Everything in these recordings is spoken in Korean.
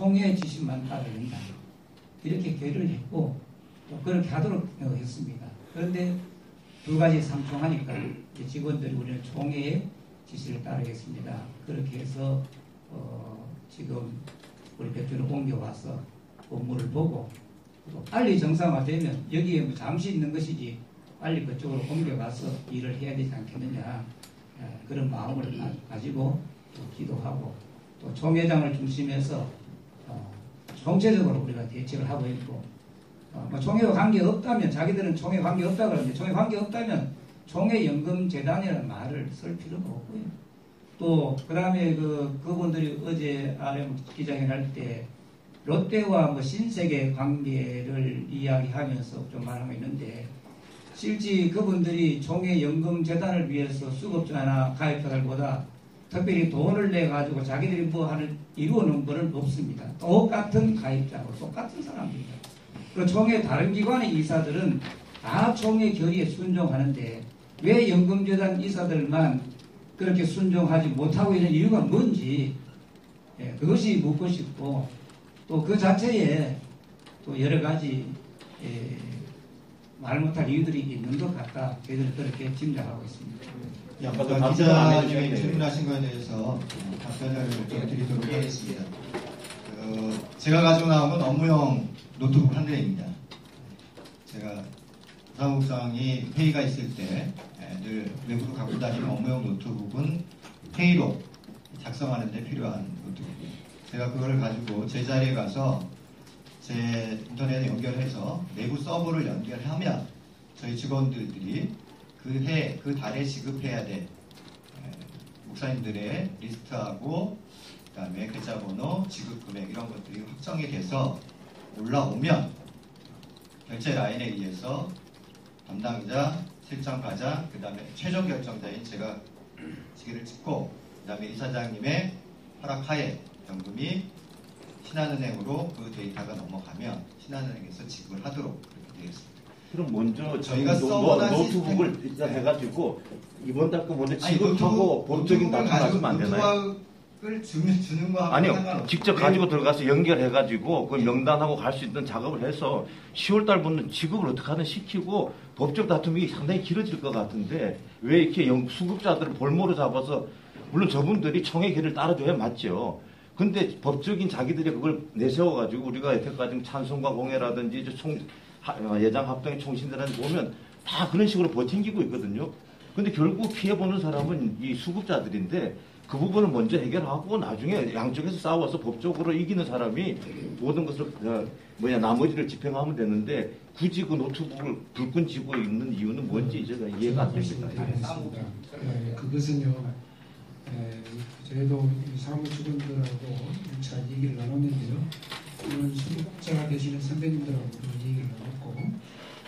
총회 지시만 따라야 된다. 이렇게 결의를 했고 또 그렇게 하도록 했습니다. 그런데 두 가지 상충하니까 직원들이 우리는 총회의 지시를 따르겠습니다. 그렇게 해서 지금 우리 대표는 옮겨와서 업무를 보고 또 빨리 정상화되면 여기에 뭐 잠시 있는 것이지 빨리 그쪽으로 옮겨가서 일을 해야 되지 않겠느냐 그런 마음을 가지고 또 기도하고 또 총회장을 중심해서 총체적으로 우리가 대책을 하고 있고 뭐 총회와 관계없다면 자기들은 총회 관계없다 그러는데 총회 관계없다면 총회연금재단이라는 말을 쓸 필요가 없고요. 또 그 다음에 그분들이 어제 RM 기자회견 할 때 롯데와 뭐 신세계 관계를 이야기하면서 좀 말하고 있는데 실제 그분들이 총회연금재단을 위해서 수급자나 가입자들보다 특별히 돈을 내 가지고 자기들이 뭐 하는 이루어놓은 거는 없습니다. 똑같은 가입자고 똑같은 사람입니다. 그 총회 다른 기관의 이사들은 다 총회 결의에 순종하는데 왜 연금재단 이사들만 그렇게 순종하지 못하고 있는 이유가 뭔지 그것이 묻고 싶고 또 그 자체에 또 여러 가지 말 못할 이유들이 있는 것 같다. 저희들은 그렇게 짐작하고 있습니다. 아까 기자님이 질문하신 것에 대해서 답변을 좀 드리도록 하겠습니다. 제가 가지고 나온 건 업무용 노트북 한 대입니다. 제가 사무국장이 회의가 있을 때 늘 외부로 갖고 다니는 업무용 노트북은 회의로 작성하는 데 필요한 노트북이에요. 제가 그걸 가지고 제 자리에 가서 제 인터넷에 연결해서 내부 서버를 연결하면 저희 직원들이 그 달에 지급해야 될 목사님들의 리스트하고 그다음에 계좌번호, 지급금액 이런 것들이 확정이 돼서 올라오면 결제 라인에 의해서 담당자, 실장과장, 그 다음에 최종 결정자인 제가 시계를 찍고 그 다음에 이사장님의 허락하에 연금이 신한은행으로 그 데이터가 넘어가면 신한은행에서 지급을 하도록 그렇게 되어 있습니다. 그럼 먼저 저희가 서버나 노트북을 일단 해가지고 이번 달 거 먼저 지급하고 법적인 답변 하시면 안 되나요? 을 주는 거 아니요, 직접 가지고 들어가서 연결해가지고 그 명단하고 갈 수 있는 작업을 해서 10월 달부터는 지급을 어떻게 하든 시키고 법적 다툼이 상당히 길어질 것 같은데 왜 이렇게 수급자들을 볼모로 잡아서 물론 저분들이 총회 결의를 따라줘야 맞죠. 근데 법적인 자기들이 그걸 내세워가지고 우리가 여태까지 찬송과 공회라든지 예장 합동의 총신들한테 보면 다 그런 식으로 버팅기고 있거든요. 근데 결국 피해보는 사람은 이 수급자들인데 그 부분을 먼저 해결하고 나중에 양쪽에서 싸워서 법적으로 이기는 사람이 모든 것을 나머지를 집행하면 되는데 굳이 그 노트북을 불끈 쥐고 있는 이유는 뭔지 제가 이해가 안 됩니다. 그것은요, 저희도 사무직원들하고 1차 얘기를 나눴는데요. 오늘 수급자 되시는 선배님들하고 얘기를 나눴고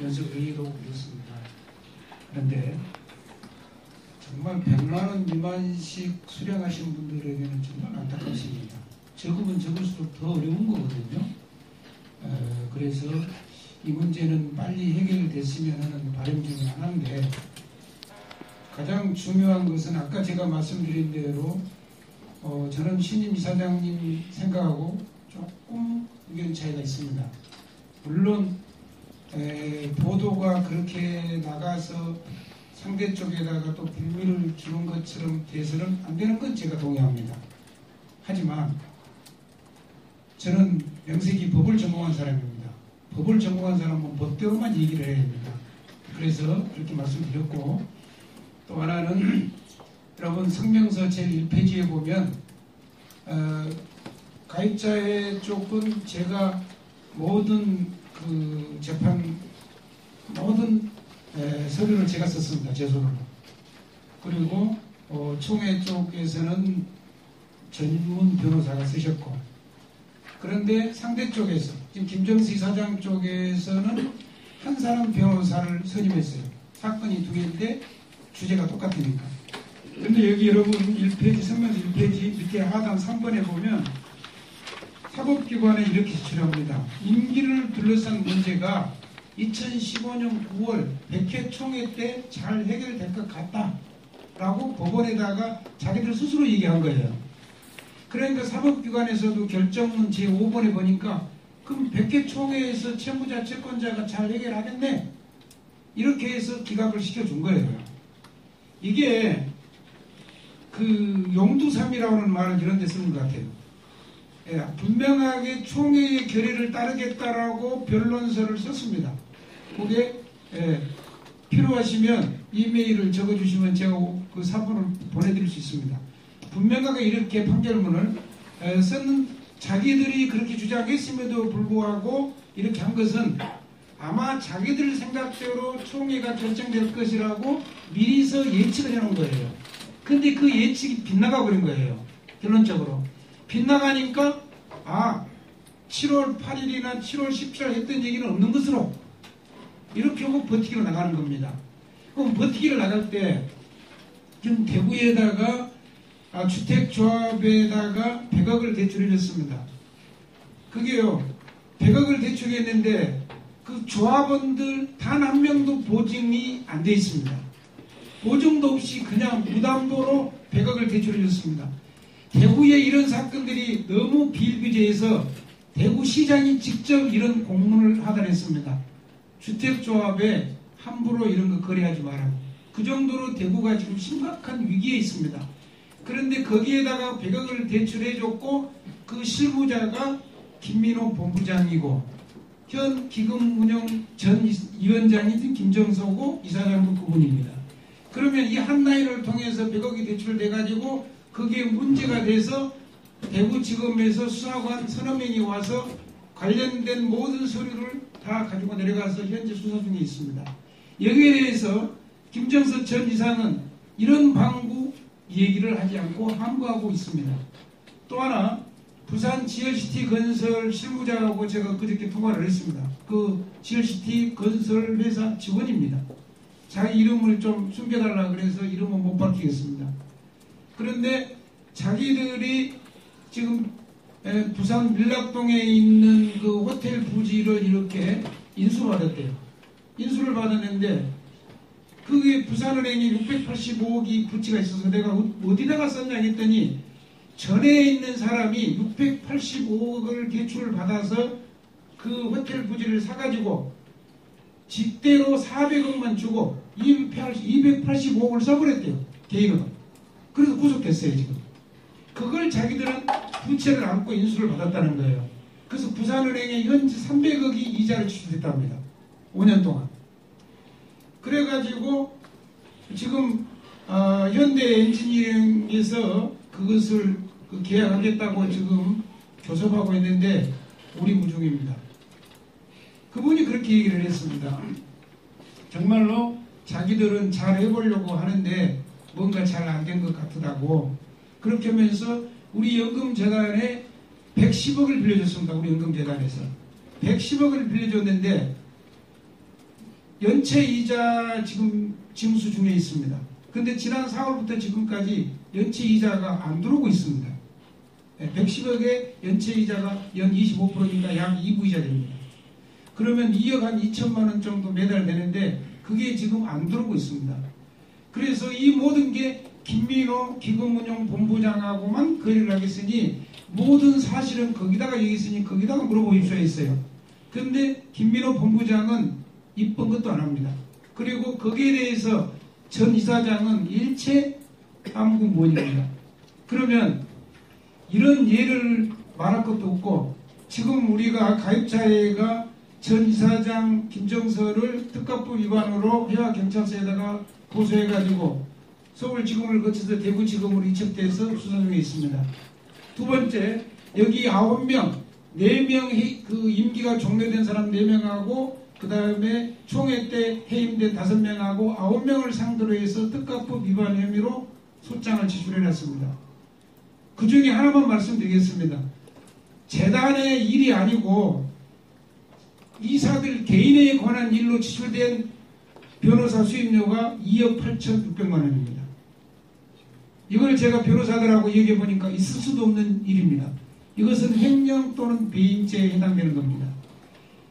연습회의도 그렇습니다. 그런데 정말 100만 원 미만씩 수령하신 분들에게는 정말 안타깝습니다. 적으면 적을수록 더 어려운 거거든요. 그래서 이 문제는 빨리 해결됐으면 하는 바람 중에 하나인데 가장 중요한 것은 아까 제가 말씀드린 대로 저는 신임 이사장님 생각하고 조금 의견 차이가 있습니다. 물론 보도가 그렇게 나가서 상대 쪽에다가 또 빌미를 주는 것처럼 돼서는 안 되는 건 제가 동의합니다. 하지만 저는 명색이 법을 전공한 사람입니다. 법을 전공한 사람은 법대로만 얘기를 해야 됩니다. 그래서 그렇게 말씀드렸고 또 하나는 여러분 성명서 제1페이지에 보면 가입자의 쪽은 제가 모든 그 재판 모든 서류를 제가 썼습니다. 제 손으로. 그리고 총회 쪽에서는 전문 변호사가 쓰셨고 그런데 상대 쪽에서 지금 김정수 사장 쪽에서는 한 사람 변호사를 선임했어요. 사건이 두 개인데 주제가 똑같으니까. 그런데 여기 여러분 1페이지 성명서 1페이지 밑에 하단 3번에 보면 사법기관에 이렇게 지출합니다. 임기를 둘러싼 문제가 2015년 9월 100회 총회 때 잘 해결될 것 같다 라고 법원에다가 자기들 스스로 얘기한 거예요. 그러니까 사법기관에서도 결정문 제5번에 보니까 그럼 100개 총회에서 채무자, 채권자가 잘 해결하겠네. 이렇게 해서 기각을 시켜준 거예요. 이게 그 용두삼이라고 하는 말을 이런 데 쓰는 것 같아요. 예, 분명하게 총회의 결의를 따르겠다라고 변론서를 썼습니다. 그게 필요하시면 이메일을 적어주시면 제가 그 사본을 보내드릴 수 있습니다. 분명하게 이렇게 판결문을 썼는 자기들이 그렇게 주장했음에도 불구하고 이렇게 한 것은 아마 자기들 생각대로 총회가 결정될 것이라고 미리서 예측을 해놓은 거예요. 근데 그 예측이 빗나가 버린 거예요. 결론적으로. 빗나가니까 7월 8일이나 7월 17일 했던 얘기는 없는 것으로 이렇게 하고 버티기로 나가는 겁니다. 그럼 버티기로 나갈 때 지금 대구에다가 주택조합에다가 100억을 대출해줬습니다. 그게요 100억을 대출했는데 그 조합원들 단 한 명도 보증이 안 돼 있습니다. 보증도 없이 그냥 무담보로 100억을 대출해줬습니다. 대구에 이런 사건들이 너무 비일비재해서 대구시장이 직접 이런 공문을 하달했습니다. 주택조합에 함부로 이런 거 거래하지 말라고. 그 정도로 대구가 지금 심각한 위기에 있습니다. 그런데 거기에다가 100억을 대출해줬고 그 실무자가 김민호 본부장이고 현 기금운용 전 위원장이 김정서고 이사장도 그분입니다. 그러면 이 한 라인을 통해서 100억이 대출돼가지고 그게 문제가 돼서 대구지검에서 수사관 서너 명이 와서 관련된 모든 서류를 다 가지고 내려가서 현재 수사 중에 있습니다. 여기에 대해서 김정서 전 이사는 이런 방구 얘기를 하지 않고 함구하고 있습니다. 또 하나 부산 GLCT 건설 실무자하고 제가 그저께 통화를 했습니다. 그 GLCT 건설 회사 직원입니다. 자기 이름을 좀 숨겨달라 그래서 이름은 못 밝히겠습니다. 그런데 자기들이 지금 부산 밀락동에 있는 그 호텔 부지를 이렇게 인수받았대요. 인수를 받았는데 그게 부산은행이 685억이 부채가 있어서 내가 어디다가 썼냐 했더니 전에 있는 사람이 685억을 대출을 받아서 그 호텔 부지를 사가지고 직대로 400억만 주고 285억을 써버렸대요. 개인으로. 그래서 구속됐어요 지금. 그걸 자기들은 부채를 안고 인수를 받았다는 거예요. 그래서 부산은행에 현재 300억이 이자를 지출했다고 합니다. 5년 동안. 그래가지고 지금 현대 엔지니어링에서 그것을 계약하겠다고 지금 교섭하고 있는데 오리무중입니다. 그분이 그렇게 얘기를 했습니다. 정말로 자기들은 잘 해보려고 하는데 뭔가 잘 안 된 것 같다고. 그렇게 하면서 우리 연금재단에 110억을 빌려줬습니다. 우리 연금재단에서 110억을 빌려줬는데 연체이자 지금 징수 중에 있습니다. 근데 지난 4월부터 지금까지 연체이자가 안 들어오고 있습니다. 110억의 연체이자가 연 25%니까 약 2부이자 됩니다. 그러면 2억 한 2천만 원 정도 매달 되는데 그게 지금 안 들어오고 있습니다. 그래서 이 모든 게 김민호 기금운용본부장하고만 거래를 하겠으니 모든 사실은 거기다가 여기 있으니 거기다가 물어보십시오 했어요. 그런데 김민호 본부장은 이쁜 것도 안 합니다. 그리고 거기에 대해서 전 이사장은 일체 아무 모입니다. 그러면 이런 예를 말할 것도 없고 지금 우리가 가입자회가 전 이사장 김정서를 특가법 위반으로 해와경찰서에다가 고소해가지고 서울지검을 거쳐서 대구지검으로 이첩돼서 수사 중에 있습니다. 두 번째, 여기 9명, 4명 그 임기가 종료된 사람 4명하고 그 다음에 총회 때 해임된 5명하고 9명을 상대로 해서 특가법 위반 혐의로 소장을 제출해놨습니다. 그 중에 하나만 말씀드리겠습니다. 재단의 일이 아니고 이사들 개인에 관한 일로 지출된 변호사 수임료가 2억 8,600만 원입니다. 이걸 제가 변호사들하고 얘기해보니까 있을 수도 없는 일입니다. 이것은 횡령 또는 배임죄에 해당되는 겁니다.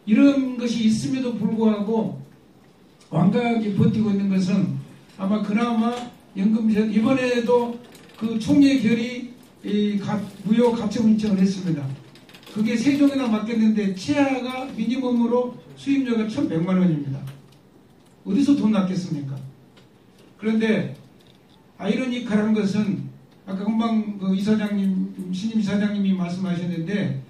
이런 것이 있음에도 불구하고 완강하게 버티고 있는 것은 아마 그나마 연금제도 이번에도 그 총회 결의 무효 가처분 신청을 했습니다. 그게 세종에다 맡겼는데 최하가 미니멈으로 수임료가 1,100만 원입니다. 어디서 돈 낫겠습니까? 그런데 아이러니컬한 것은 아까 금방 그 이사장님, 신임 이사장님이 말씀하셨는데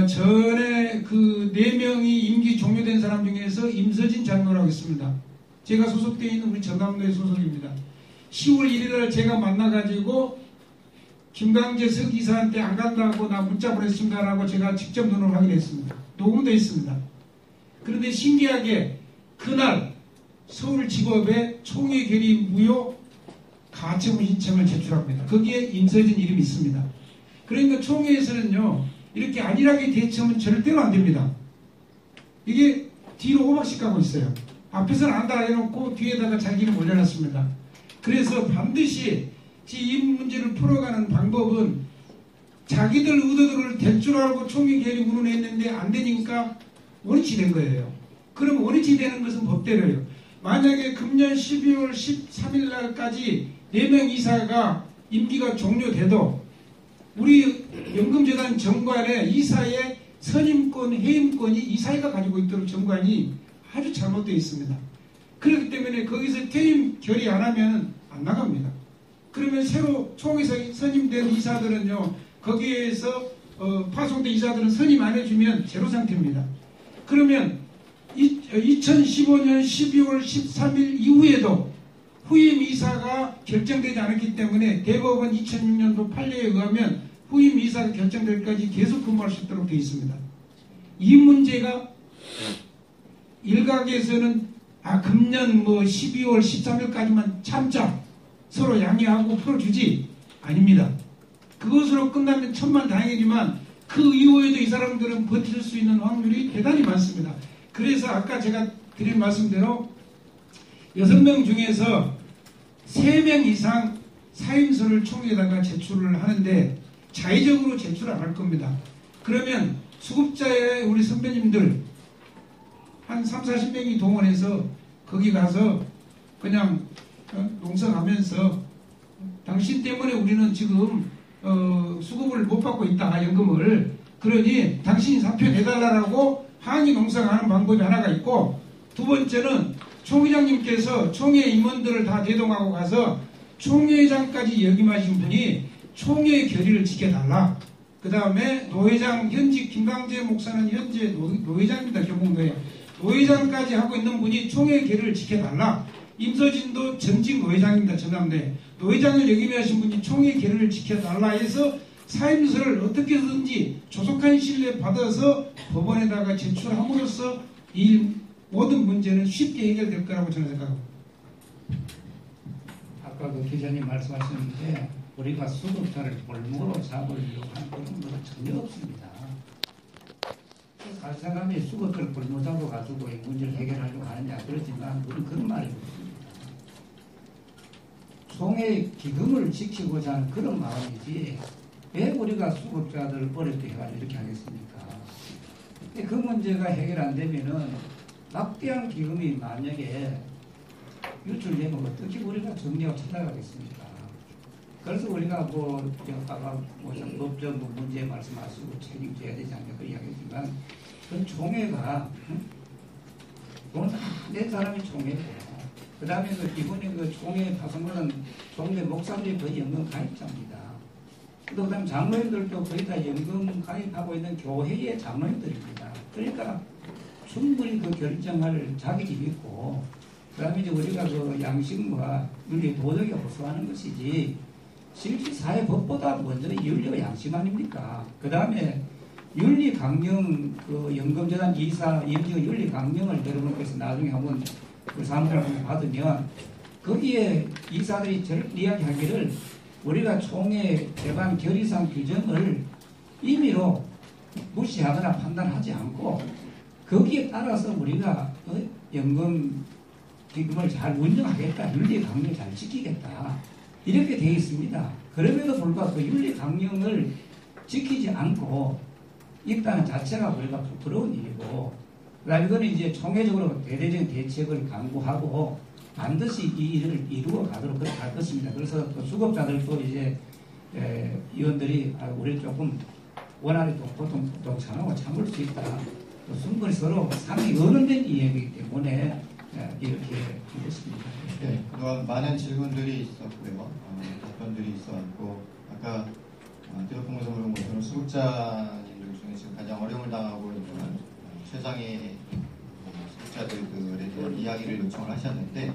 전에 그 4명이 임기 종료된 사람 중에서 임서진 장로라고 있습니다. 제가 소속되어 있는 우리 전남도의 소속입니다. 10월 1일날 제가 만나가지고 김강재 서기사한테 안 간다고 나 문자 보냈습니다라고 제가 직접 눈으로 확인했습니다. 녹음되어 있습니다. 그런데 신기하게 그날 서울지법에 총회 결의 무효 가처분 신청을 제출합니다. 거기에 임서진 이름이 있습니다. 그러니까 총회에서는요, 이렇게 안일하게 대처하면 절대로 안 됩니다. 이게 뒤로 호박씩 가고 있어요. 앞에서는 안다 해놓고 뒤에다가 자기 이름 올려놨습니다. 그래서 반드시 이 문제를 풀어가는 방법은 자기들 의도를 될 줄 알고 총회 결의 운운했는데 안 되니까 원위치 된 거예요. 그럼 원위치 되는 것은 법대로예요. 만약에 금년 12월 13일 날까지 4명 이사가 임기가 종료돼도 우리 연금재단 정관에 이사의 선임권, 해임권이 이사회가 가지고 있도록 정관이 아주 잘못되어 있습니다. 그렇기 때문에 거기서 퇴임 결의 안 하면 안 나갑니다. 그러면 새로 총회에서 선임된 이사들은요, 거기에서 파송된 이사들은 선임 안 해주면 제로 상태입니다. 그러면 2015년 12월 13일 이후에도 후임 이사가 결정되지 않았기 때문에 대법원 2006년도 판례에 의하면 후임 이사가 결정될 때까지 계속 근무할 수 있도록 되어 있습니다. 이 문제가 일각에서는 금년 12월 13일까지만 참자, 서로 양해하고 풀어주지, 아닙니다. 그것으로 끝나면 천만다행이지만 그 이후에도 이 사람들은 버틸 수 있는 확률이 대단히 많습니다. 그래서 아까 제가 드린 말씀대로 6명 중에서 3명 이상 사임서를 총회에다가 제출을 하는데 자의적으로 제출 안 할 겁니다. 그러면 수급자의 우리 선배님들 한 30-40명이 동원해서 거기 가서 그냥 농성하면서 당신 때문에 우리는 지금 수급을 못 받고 있다, 연금을. 그러니 당신이 사표 내달라고 항의 농성하는 방법이 하나가 있고, 두 번째는 총회장님께서 총회 임원들을 다 대동하고 가서 총회장까지 역임하신 분이 총회 결의를 지켜달라. 그 다음에 노회장, 현직 김강재 목사는 현재 노회장입니다. 경북노회. 노회장까지 하고 있는 분이 총회 결의를 지켜달라. 임서진도 전직 노회장입니다. 전남대. 노회장을 역임하신 분이 총회 결의를 지켜달라 해서 사임서를 어떻게든지 조속한 시일에 받아서 법원에다가 제출함으로써 이 모든 문제는 쉽게 해결될 거라고 저는 생각합니다. 아까 그 기자님 말씀하셨는데 우리가 수급자를 볼모로 잡으려고 하는 그런 것은 전혀 없습니다. 갈 사람이 수급자를 볼모 잡아가지고 이 문제를 해결하려고 하느냐 그렇지만 우리는 그런 말이 없습니다. 총회 기금을 지키고자 하는 그런 마음이지 왜 우리가 수급자들을 어렵게 해가지고 이렇게 하겠습니까? 그 문제가 해결 안 되면은 막대한 기금이 만약에 유출되면 어떻게 우리가 정리하고 찾아가겠습니까? 그래서 우리가 아까 법적 문제 말씀하시고 책임져야 되지 않냐 그 이야기지만 그 총회가 돈 다 낸 사람이 총회고 그 다음에 이번에 그 총회 파송하는 총회 목사들이 거의 연금 가입자입니다. 그 다음에 장로님들도 거의 다 연금 가입하고 있는 교회의 장로님들입니다. 그러니까 충분히 그 결정할 자격이 있고, 그 다음에 이제 우리가 그 양심과 윤리 도덕에 호소하는 것이지, 실제 사회법보다 먼저 윤리와 양심 아닙니까? 그 다음에 윤리 강령, 그 연금재단 이사 임직 윤리 강령을 여러분께서 나중에 한번 그 사무를 한번 받으면, 거기에 이사들이 이야기하기를 우리가 총회 개방 결의상 규정을 임의로 무시하거나 판단하지 않고 거기에 따라서 우리가 연금 기금을 잘 운영하겠다, 윤리 강령을 잘 지키겠다 이렇게 되어 있습니다. 그럼에도 불구하고 그 윤리 강령을 지키지 않고 있다는 자체가 우리가 부끄러운 일이고, 그다음에 이거는 이제 총회적으로 대대적인 대책을 강구하고 반드시 이 일을 이루어 가도록 할 것입니다. 그래서 또 수급자들도 이제 위원들이 우리 조금 원활히 동참하고 참을 수 있다. 또 충분히 서로 상당히 어른된 이야기이기 때문에 이렇게 하겠습니다. 네, 그동안 많은 질문들이 있었고요. 답변들이 있었고 아까 대덕공에서 물은 것처럼 수급자님들 중에 지금 가장 어려움을 당하고 있는 최장애 수급자들에 대한 이야기를 요청을 하셨는데